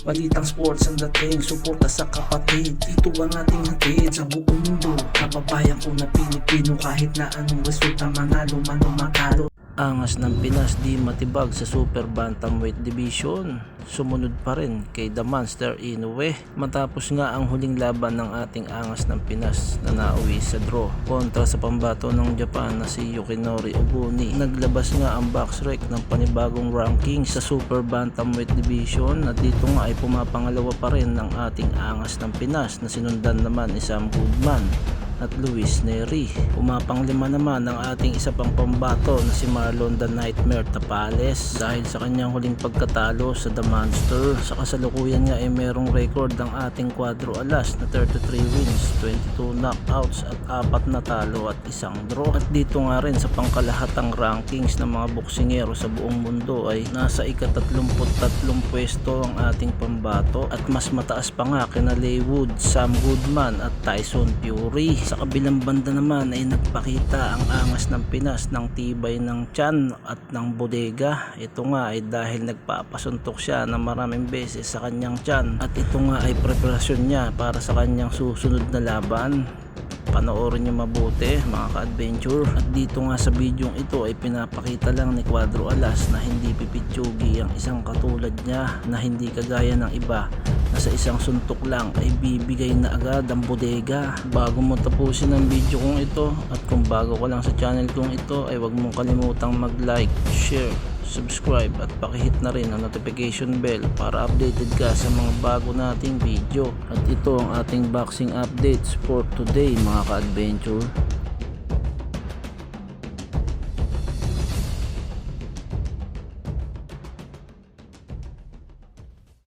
Balitang sports ang dating, suporta sa kapatid. Dito ang ating hatid sa buong mundo. Kababayan ko na Pilipino, kahit na anong resulta, manalo man o matalo. Angas ng Pinas di matibag sa Super Bantamweight Division. Sumunod pa rin kay The Monster Inoue matapos nga ang huling laban ng ating angas ng Pinas na nauwi sa draw kontra sa pambato ng Japan na si Yukinori Oguni. Naglabas nga ang boxrec ng panibagong ranking sa Super Bantamweight Division at dito nga ay pumapangalawa pa rin ng ating angas ng Pinas na sinundan naman ni Sam Goodman at Luis Neri. Umapanglima naman ang ating isa pang pambato na si Marlon the Nightmare Tapales dahil sa kanyang huling pagkatalo sa The Monster. Sa kasalukuyan nga ay merong record ang ating Cuadro Alas na 33 wins, 22 knockouts at 4 na talo at 1 draw. At dito nga rin sa pangkalahatang rankings ng mga boksingero sa buong mundo ay nasa ika-33 pwesto ang ating pambato at mas mataas pa nga kina Leigh Wood, Sam Goodman at Tyson Fury. Sa kabilang banda naman ay nagpakita ang angas ng Pinas ng tibay ng tiyan at ng bodega. Ito nga ay dahil nagpapasuntok siya ng maraming beses sa kanyang tiyan at ito nga ay preparasyon niya para sa kanyang susunod na laban. Panoorin nyo mabuti mga ka-adventure. At dito nga sa bidyong ito ay pinapakita lang ni Cuadro Alas na hindi pipitsugi ang isang katulad niya, na hindi kagaya ng iba na sa isang suntok lang ay bibigay na agad ang bodega. Bago mo tapusin ang video kong ito at kung bago ka lang sa channel kong ito ay huwag mong kalimutang mag-like, share, subscribe at pakihit na rin ang notification bell para updated ka sa mga bago nating video. At ito ang ating boxing updates for today mga ka-adventure.